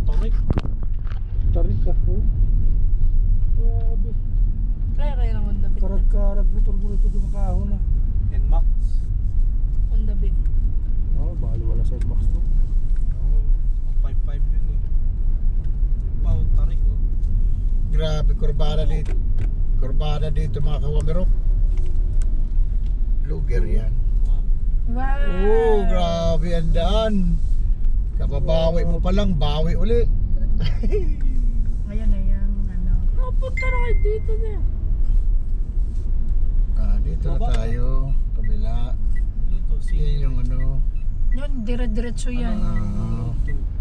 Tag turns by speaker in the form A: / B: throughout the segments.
A: Tarik.
B: Tarik ka. Oh. Grabe.
C: Kaya ng Honda Beat.
B: Karag-karag motor ito dumakahon na.
A: NMAX.
C: Honda Beat.
B: Oh, bali wala sa Max to.
A: Oo. 5.5 yun eh. Pao, tarik oh.
D: Grabe, kurbada dito mga kawamero. Luger yan.
A: Wow.
C: Wow!
D: Oh, grabe ang daan. Kababawi mo pa lang, bawi uli.
C: Ayan na yan, ano. Napunta na kayo dito na.
D: Dito na tayo. Kabila.
A: Ano to?
D: Yan yung ano.
C: Yun, dire-diretso yan.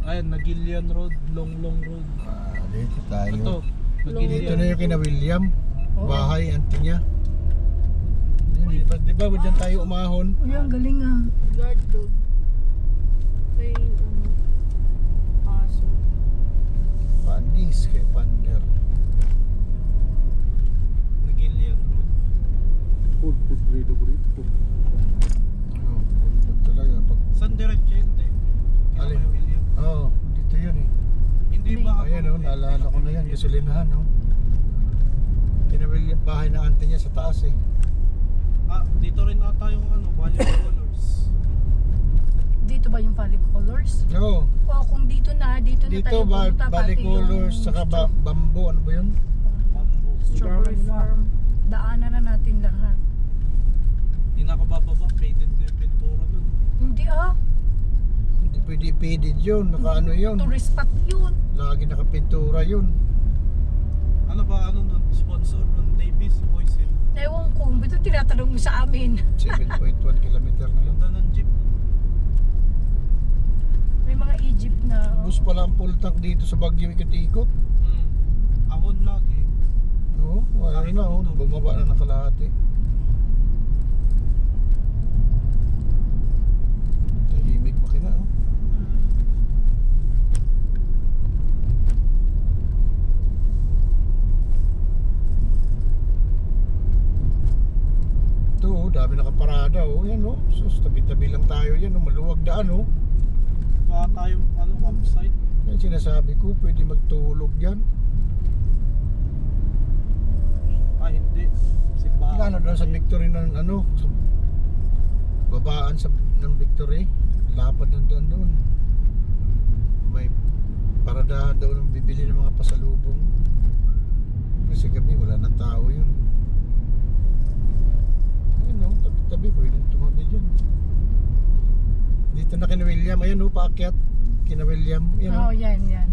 A: Ayan, Nagilian Road, Long Road.
D: Dito tayo.
A: Ito,
D: Dito na yung kina William.
C: Oo.
D: Bahay, auntie niya. Di ba dyan tayo umahon?
C: Uy, ang galing ah. Guard dog. May ano, aso.
D: Panis kay Pander.
A: Nagilian Road.
B: Food grade of it.
D: Oh, talaga.
A: Saan diretso yun eh?
D: Alin?
A: William.
D: Dito yun eh.
A: Hindi ba?
D: Ayan oh, naalala ko na yan. Gasolinahan oh. Kina William, bahay ng auntie niya sa taas eh.
A: Dito rin ata yung ano, Valley of Colors.
C: Dito ba yung Valley Colors?
D: Oo.
C: O kung dito na
D: Dito,
C: tayo pumunta,
D: Valley
C: pati
D: Colors,
C: yung
D: saka Bamboo, ano ba yun?
A: Bamboo.
C: Strawberry Farm. Daanan na natin lahat.
A: Hindi na ako bababa, faded na yung pintura dun.
C: Hindi ah,
D: Hindi pwede faded yun, naka ano yun.
C: tourist spot yun.
D: Lagi nakapintura yun.
A: Ano ba, ano nun? Sponsor nun, Davis, Boys Hill.
C: Ewan ko, ito tinatanong mo sa amin.
D: 7.1 kilometer na yun.
A: Ganda ng jeep.
C: May mga Egypt na.
D: Bus pala ang full tank dito sa Baguio ikot-ikot.
A: Ahon lagi.
D: Oo, wala na oh. Bumaba na ng kalahati. Tahimik makina oh. Ito oh, dami nakaparada oh. Yan oh. Sus, tabi-tabi lang tayo yan oh. Maluwag daan oh.
A: Baka tayong ano, campsite.
D: Yan sinasabi ko, pwede magtulog yan.
A: Hindi. Simbahan.
D: Lalo doon sa Victory ng ano, sa babaan ng Victory, lapad doon. May paradahan daw ng bibili ng mga pasalubong. Kasi gabi wala nang tao yun. Ayun o, tabi-tabi pwede tumabi dyan. Dito na kina William, ayun o, paakyat. Kina William, yan o.
C: Oh, yan.
D: Yan.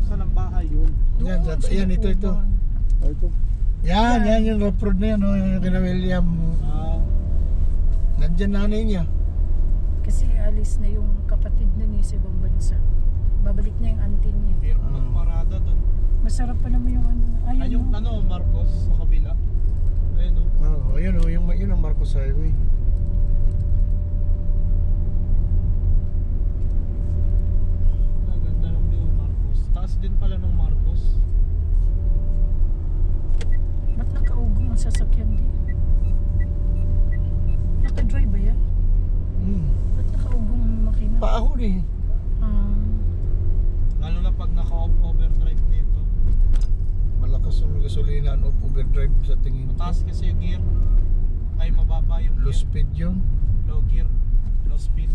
A: Saan ang bahay yun?
D: Yan, ito.
B: Ito.
D: Yan yung rough road na yan o, yung kina William. Nandyan nanay niya.
C: Kasi alis na yung kapatid nun sa ibang bansa. Babalik na yung auntie niya.
A: Pero magparada dun.
C: Masarap pa naman yung ano.
A: Ay, yung ano, Marcos sa kabila. Ayun o.
D: Oo, ayun o, yun ang Marcos Highway.
A: Ganda ng view, Marcos. Taas din pala ng Marcos.
C: Ba't nakaugong ang sasakyan din? Naka-drive ba yan? Ba't nakaugong ang makina?
D: Paahon eh.
A: Lalo na pag naka-overdrive dito.
D: Malakas ang gasolina ang overdrive sa tingin ko.
A: Mataas kasi yung gear. Ay, mababa yung
D: Low
A: gear.
D: speed yun.
A: Low gear. Low speed.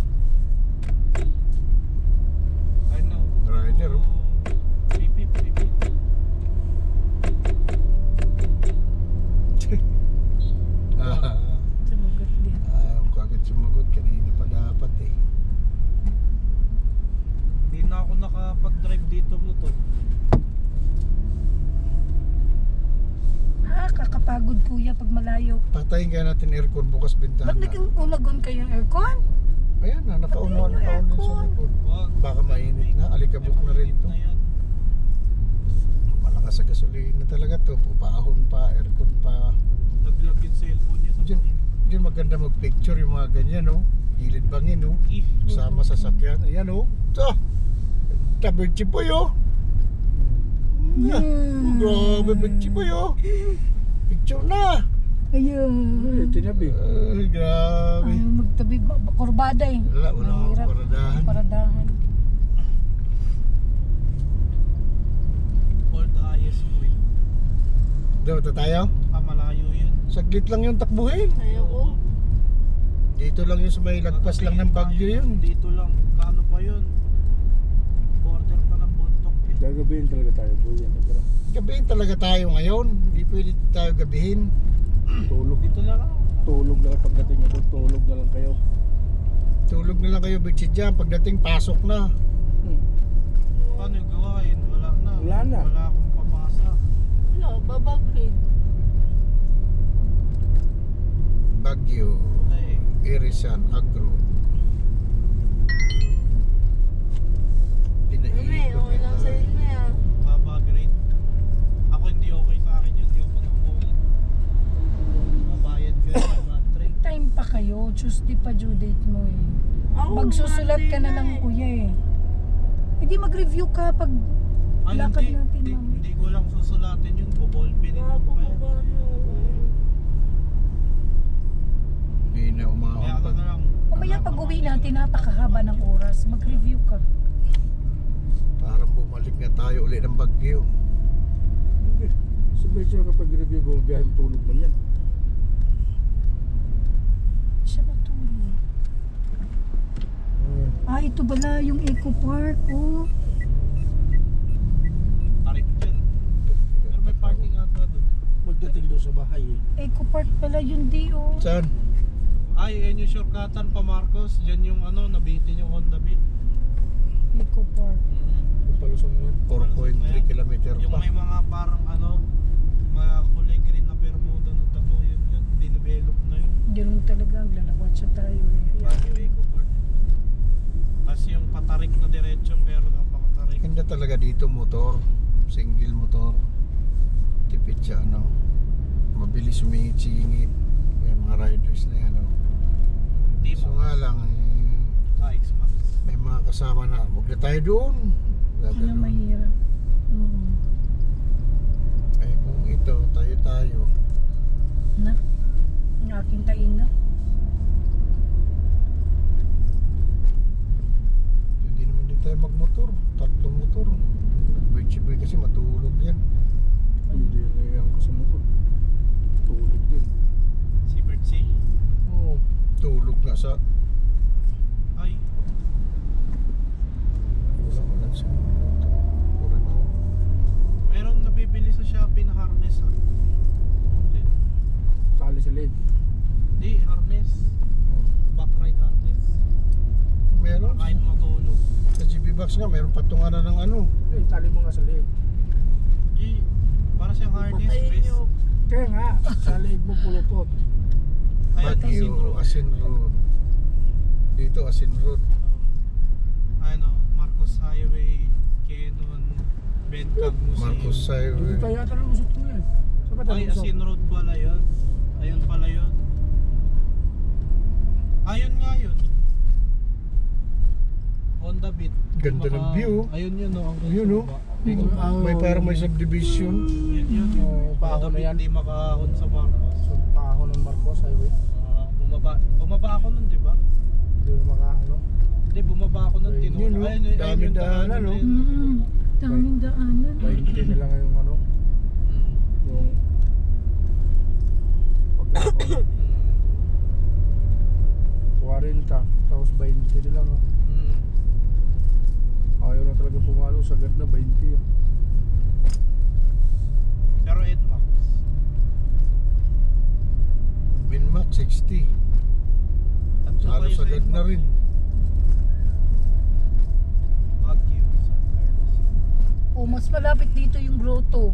A: I know.
D: Rider oh.
A: Beep.
C: Sumugot din.
D: Ayaw ko agad sumagot. Kanina pa dapat eh.
A: Hindi na ako nakapag-drive dito motor.
C: Kakapagod kuya pag malayo.
D: Patayin kaya natin aircon bukas bintana.
C: Ba't naging unagon kayo ng aircon?
D: Ayan na, nakaunawan din sa likod.
A: Wag.
D: Baka mainit na. Alikabok na rin to.
A: Na yan.
D: Malakas sa gasolina talaga to. Paahon pa, aircon pa.
A: Naglag yung cellphone niya sa
D: Diyan,
A: bangin.
D: diyan maganda mag-picture yung mga ganyan no. Gilid bangin no. Sama sa sakyan. Ayan no. Ito. Tabirchi po yo. Grabe, Birchi po yo. Picture na.
C: Ayun.
B: Tinabi.
D: Ay, grabe.
C: Ay, magtabi, kurbada eh.
D: Wala
C: Mahirap.
D: paradahan.
C: Paradahan.
D: Punta tayo?
A: Malayo yun.
D: Saglit lang yung takbuhin.
E: Ayoko.
D: Dito lang yung sa may lagpas lang ng Baguio yun.
A: Dito lang. Kano pa yun? Border pa ng Bontoc yun.
B: Gagabihin talaga tayo boy. Ano ba?
D: Gabihin talaga tayo ngayon. Hindi pwede tayo gabihin.
B: Tulog.
A: Dito na lang.
B: Tulog na lang pagdating nyo doon. Tulog na lang kayo.
D: Tulog na lang kayo, bitchy dyan. Pagdating, pasok na.
A: Paano yung gawain? Wala na.
B: Wala na.
A: Wala akong papasa.
E: Wala, babagrid.
D: Baguio,
A: Ay,
D: Irisan, Agro.
E: Mami, okay lang sa inyo yan.
A: babagrade. Ako hindi okay sa akin yun. Hindi ako na umuwi. Mabayad ko yung
C: May time pa kayo. Tuesday pa due date mo eh.
E: Ako,
C: Magsusulat ka na
E: Monday
C: lang
E: eh.
C: kuya eh. Hindi mag-review ka pag lakad natin
A: hindi,
C: mami.
A: hindi ko lang susulatin yun. Buballpinin ko pa yan.
D: Hindi na
A: Kaya
D: umahon
A: ano
D: pag...
A: na lang.
C: Mamaya pag uwi natin, napakahaba ng oras. Mag-review ka.
D: Parang bumalik na tayo ulit ng Baguio.
B: Hindi. Si Betcha kapag review mo, biyahe mo tulog man yan.
C: Siya ba tulog? Ah, ito bala yung Eco Park. Oh.
A: Tarik dyan. Pero may parking ata doon.
B: Pagdating doon sa bahay eh.
C: Eco Park pala yun di oh.
D: Saan?
A: Ay, yan yung shortcutan pa Marcos. Diyan yung ano, nabitin yung Honda Beat.
C: Eco Park.
B: Yung palusong yan.
D: 4.3 kilometer
A: Yung
D: pa.
A: may mga parang ano, mga kulay green na Bermuda na tamo, yun yun. Dinevelop na yun.
C: Ganun talaga. Lalawatsa tayo eh.
A: Baguio Eco Park. Kasi yung patarik na diretso pero napakatarik.
D: Ganda talaga dito, motor. Single motor. Tipid siya, ano. Mabilis sumingit-singit. Yan, mga riders na yan, ano.
A: Di
D: So
A: mo.
D: nga lang,
A: X-Max.
D: may mga kasama na, huwag na tayo doon.
C: Yun ang mahirap.
D: Ay, kung ito, tayo.
C: Na? Ang aking taing na.
D: Pwede naman din tayo magmotor. 3 motor. Nag-boy kasi matulog yan.
B: Hindi yan na yung sa motor. Tulog din.
A: Si Bertsy.
B: Oo.
D: Tulog na sa...
A: Ay,
D: Wala sa motor. Puro na ako.
A: meron nabibili sa Shopee na harness ah. Hindi.
B: Tali sa leg.
A: Di, harness.
B: Oh.
A: Back ride harness.
D: Meron.
A: Kahit matulog.
D: Sa GB Box nga, meron patungan na ng ano.
B: Eh, tali mo nga sa leg.
A: Di, para siyang harness
E: Patayin
A: base.
E: nyo.
B: Kaya nga, sa leg mo pulupot.
A: Kaya
D: Baguio, Asin Road. Dito, Asin Road.
A: ano, Marcos Highway, Quezon, Bentag Museum.
D: Marcos
B: Hindi
D: Highway.
B: tayo yata lusot ko yan. Saan ba tayo
A: Ay,
B: lusot?
A: Asin Road pala yun. Ayun pala yun. Ayun nga yun. Honda Beat.
D: Ganda ng view.
A: Ayun yun no.
D: Ayun, oh. May parang may subdivision.
A: Yun yun.
B: Oo, paahon
A: Honda
B: na yan.
A: Beat, di makahon sa Marcos.
B: So, paho ng Marcos Highway.
A: Bumaba ako nun, di ba?
B: Hindi mo makaano.
A: Hindi, bumaba ako nun.
B: Ayun,
D: yun, no? Daming daanan, no?
C: Daming daanan.
B: 20 na lang yung ano. Yung pagkakon. 40 tapos 20 na lang. Oh. Ayaw na talaga pumalo. Sagad na 20. Oh.
A: Pero NMAX.
D: Minmax 60. Halos agad na rin.
A: Baguio, San Carlos.
C: Oh, mas malapit dito yung grotto.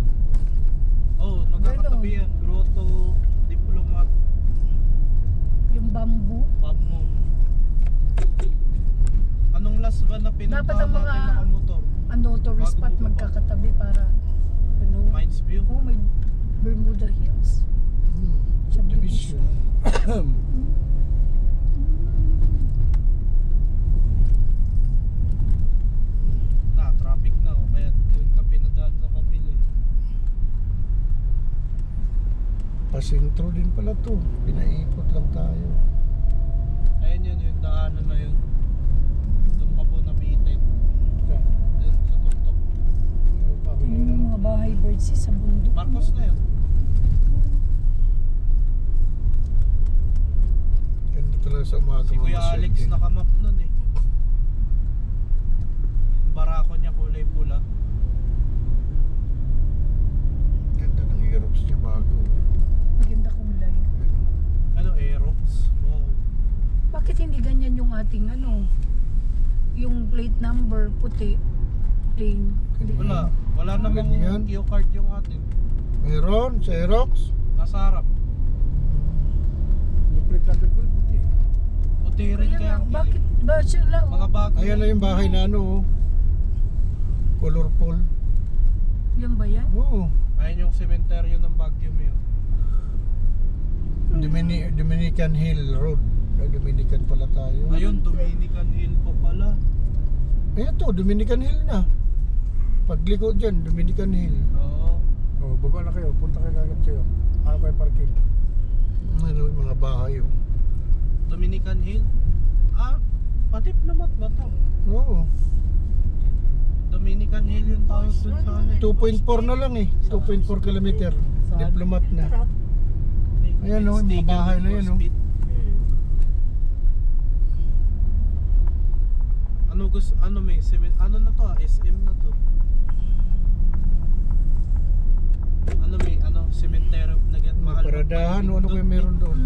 A: Oh, magkakatabi yan. Grotto, Diplomat,
C: Yung bamboo.
A: Pabmo. Anong last ba na pinuntahan
C: Dapat ang mga-
A: natin nakamotor?
C: Ano, tourist spot magkakatabi para ano.
A: Mines View?
C: Oh, may Bermuda Hills.
D: Subdivision.
A: Na, traffic na. Oh, kaya doon ka pinadaan sa kabila.
D: Pasintro din pala to. Pinaikot lang tayo.
A: Ayun yun, yung daanan na yun. Doon ka po nabitin.
B: Okay.
A: Doon sa tuktok.
B: Yung
C: Yung mga bahay birds sa bundok.
A: Marcos na yun.
D: Ganda talaga sa umaga.
A: Si Kuya
D: mamasyal
A: Alex
D: din.
A: nakamap nun eh. Yung barako niya kulay pula.
D: Ganda ng Aerox niya bago.
C: Maganda kulay.
A: Ano, Aerox? Wow.
C: Bakit hindi ganyan yung ating ano? Yung plate number, puti. Plain. Hindi.
A: Wala. Wala namang
D: Ganyan.
A: Q card yung atin.
D: Meron sa Aerox.
A: Nasa harap.
B: Yung plate number ko, puti.
A: Puti rin
C: Kaya
A: kaya
C: nga,
A: ang
C: bakit
A: kilig.
C: ba sila?
A: Mga bago.
D: Ayan na yung bahay na ano, oh. Colorful.
C: Yan ba yan?
D: Oo.
A: Ayun yung sementeryo ng Baguio mo yun.
D: Dominican Hill Road. Ay, Dominican pala tayo.
A: Ayun, Dominican Hill pa pala.
D: Ayan to, Dominican Hill na. Pagliko dyan, Dominican Hill.
A: Oo.
B: Oh, baba na kayo. Punta kayo agad kayo. Ano kayo parking?
D: Ano yung mga bahay, oh.
A: Dominican Hill. Ah, patiplomat na to.
D: Oo.
A: Dominican Hill yung tawag dun sa ano eh.
D: 2.4 na lang eh. 2.4 kilometer. Diplomat na.
E: Sarap.
D: Ayan, oh, yung mga bahay na yan, oh.
A: Ano gusto, ano may, ano na to ah, SM na to. Ano may, ano, cemetery,
D: Mga paradahan, ano kayo meron doon?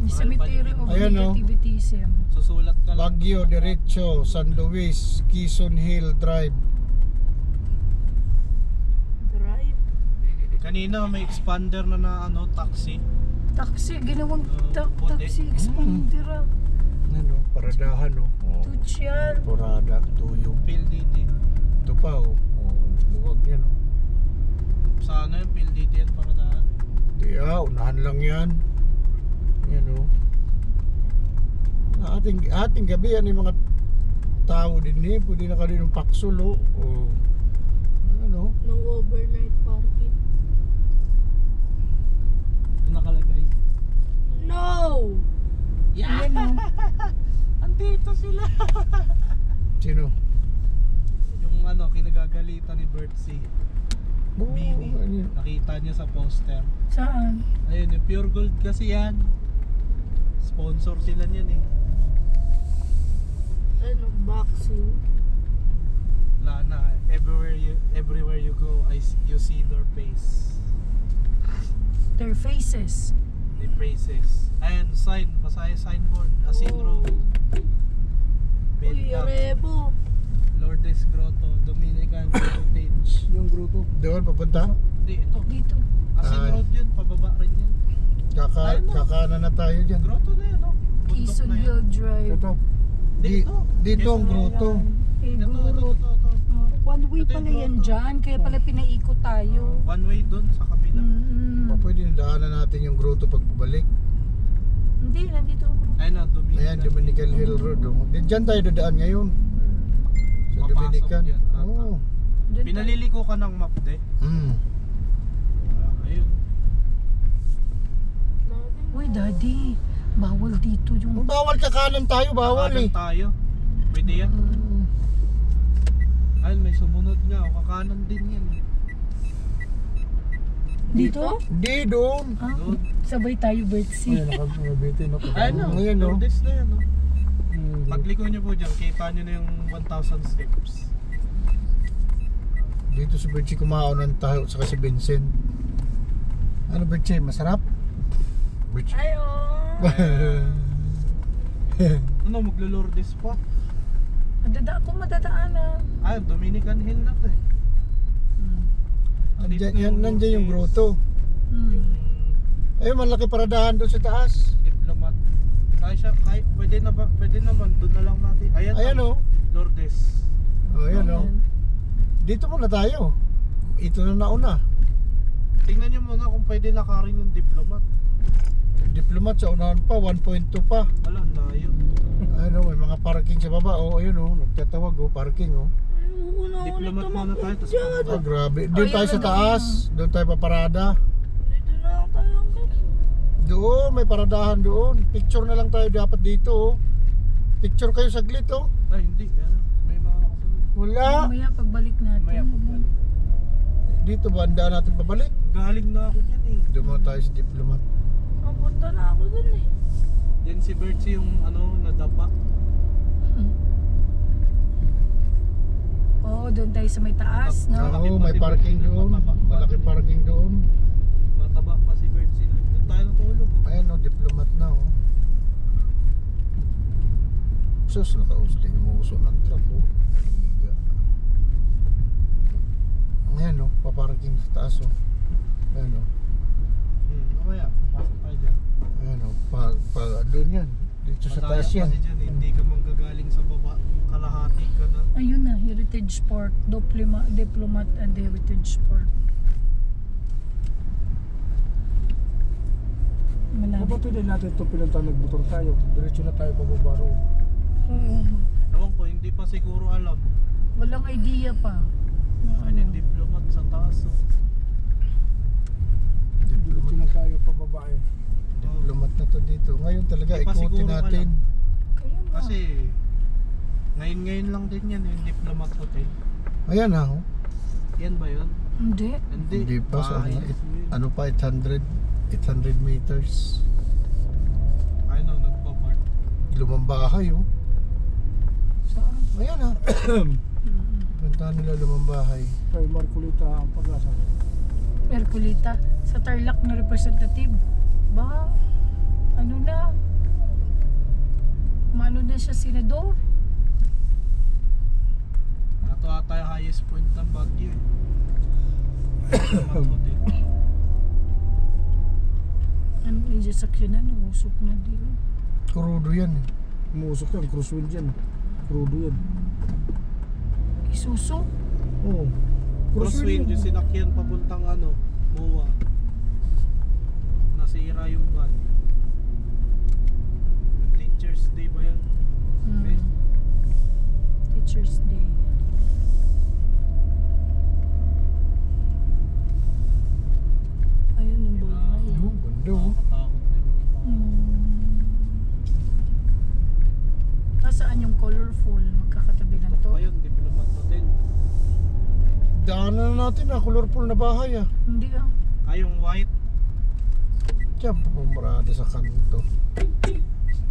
C: The Cemetery of
D: Ayan, oh.
C: Negativism.
A: Susulat ka lang.
D: Baguio, Derecho, San Luis, Quezon Hill Drive.
E: Drive.
A: Kanina may expander na ano, taxi.
C: Taxi, ginawang
A: puti.
C: taxi expander.
D: Ano, paradahan, oh. Oh.
C: Tuchyan.
D: Porada, tuyo.
A: PLDT.
D: Ito pa, oh. Oh, luwag yan, oh.
A: Sa ano yung PLDT yan para daan?
D: Di, unahan lang yan. Yan, oh. Ating gabi, yan yung mga tao din eh. Pwede na ka rin ng paksol, oh. Oh. Ano?
E: No overnight parking.
A: Yung nakalagay.
E: No!
C: Ayan o.
A: Andito sila.
D: Sino?
A: Yung ano, kinagagalitan ni Bertsy.
D: Oh,
A: Bini.
D: ano yun?
A: Nakita niyo sa poster.
C: Saan?
A: Ayun, yung Pure Gold kasi yan. Sponsor sila niyan eh.
E: Ano, boxing.
A: Wala na. Everywhere you go, you see their face.
C: Their faces.
A: The praises. Ayan, sign. Pasaya signboard. Asin Road.
E: Uy,
A: Benta.
E: Rebo.
A: Lourdes Grotto. Dominican Heritage.
B: Yung grupo.
D: Doon, papunta?
A: Hindi, ito.
C: Dito.
A: Asin
D: Ay.
A: Road yun. Pababa rin yun.
D: Kakanan na tayo dyan.
A: Grotto na yan, no? Bundok
C: Quezon
A: na yan.
C: Hill Drive.
B: Ito.
D: Dito ang grotto.
A: Ito.
C: One way
A: Ito yung
C: pala yan
A: grotto.
C: dyan. Kaya pala pinaikot tayo.
A: One way dun sa kabila.
D: Pwede na daanan natin yung grotto pag bumalik.
C: Hindi, nandito ang grupo.
A: Ayun na, Dominican.
D: Ayan, Dominican Hill Road. Oh. Diyan tayo dadaan ngayon. Sa
A: Papasok
D: Dominican.
A: dyan, ata.
D: Oo.
C: Doon
A: Pinaliliko ka ng map, de. Ayun.
C: Uy, daddy. Bawal dito yung...
D: Kung bawal kakanan tayo, bawal
A: Kakanan
D: eh.
A: tayo. Pwede yan. Ayun, may sumunod nga. O, kakanan din yan.
C: Dito?
D: Di doon.
C: Ah,
A: Doon.
C: sabay tayo, Bertsy.
B: Ayun, nakabitin ako.
A: Ayun na.
D: Ayan, no?
A: Lourdes na yan, no?
B: Hmm.
A: Pagliko nyo po dyan, kita nyo na yung 1,000 steps.
D: Dito sa Birchie kumaunan tayo saka si Vincent. Ano Birchie? Masarap? Birchie.
E: Ayo.
A: Ano, maglo-Lourdes pa?
C: Kung madadaanan.
A: Ah, Dominican Hill na to eh.
D: Nandyan yung grotto.
C: Hmm.
D: Ayun, malaki paradahan doon sa taas.
A: Diplomat. Pwede naman, doon na lang natin. Ayan,
D: Ayan
A: oh.
D: oh.
A: Lourdes.
D: Oh, ayan oh. Dito muna tayo. Ito na nauna.
A: Tingnan nyo muna kung pwede nakarin yung diplomat.
D: Diplomat sa unahan pa, 1.2 pa.
A: Wala, layo.
D: Ano, may mga parking sa baba. Oh, ayun oh, nagtatawag oh, parking oh.
A: Diplomat muna tayo, tapos pababa.
D: Ah, grabe. Doon tayo sa taas. Doon tayo paparada.
E: Dito na lang tayo.
D: Doon, may paradahan doon. Picture na lang tayo dapat dito oh. Picture kayo saglit oh.
A: Ay, hindi. Ano, may mga nakasunod.
D: Wala.
C: Mamaya pagbalik natin.
A: Mamaya pagbalik.
D: dito ba ang daan natin pabalik?
A: Galing na ako dyan eh.
D: Dumawa tayo sa Diplomat.
E: Ang punta na ako dun eh.
A: Yan si Bertie yung ano, nadapa.
C: Oo, doon tayo sa may taas, no?
A: Malaki
D: Oo,
A: pa
D: may
A: si
D: parking
A: Bertie,
D: doon.
A: mataba.
D: Malaki parking doon.
A: Mataba pa si Bertie. Doon tayo natulog.
D: Ayan o, Diplomat na o. Sus, nakausli yung uso ng truck o. Higa. Ayan o, paparking sa taas o. Ayan o.
A: Mamaya, pasok tayo dyan.
D: Ayan o, doon yan. Dito sa
A: Madaya
D: taas yan.
A: kasi dyan, hindi ka manggagaling sa baba. Kalahati ka na.
C: Ayun na, Heritage Park, Diplomat and Heritage Park. Malapit.
B: Mabato din natin ito pinunta nagmotor tayo. Diretso na tayo pababa roon.
C: Oo.
A: Ewan ko, hindi pa siguro alam.
C: Walang idea pa.
A: Ano yung Diplomat sa taas. Oh.
B: Diretso na tayo pababa eh.
D: Diplomat na to dito. Ngayon talaga,
A: Di pa
D: ikutin
A: siguro
D: natin.
C: Kaya nga.
A: Kasi ngayon lang din yan yung Diplomat Hotel.
D: Ayan ha o.
A: Yan ba yun?
C: Hindi.
A: Hindi.
D: Hindi pa sa
A: Bahay.
D: ano pa 800 meters.
A: Ano, nagpa-park.
D: Lumang bahay oh.
C: Saan?
D: Ayan ha. Banta nila lumang bahay.
B: Kay Marcolita ang pag-asa.
C: Merculita. Sa Tarlac na representative. Ba? Ano na? Mano na siya senador?
A: Ito ata yung highest point ng Baguio eh. Diplomat Hotel.
C: Ano yung sasakyanan? Usok na di.
D: Kurudo yan eh.
B: Umusok yan, crosswind yan. Crudo yan.
C: Isuso?
B: Oo.
A: Crosswind, yung sinakyan papuntang ano, MOA. Nasira yung van. Yung Teacher's Day ba yan? Okay.
C: Teacher's Day. Ayun ang bahay.
D: Oh, ganda oh.
A: Nakatakot na yung mga tao.
C: Nasaan yung colorful? Magkakatabi lang
A: Ito
C: to?
A: pa yun, Diplomat Hotel.
D: Daanan na natin ah, colorful na bahay ah.
C: Hindi ah.
A: Yung white.
D: Diyan, pumarada sa kanto.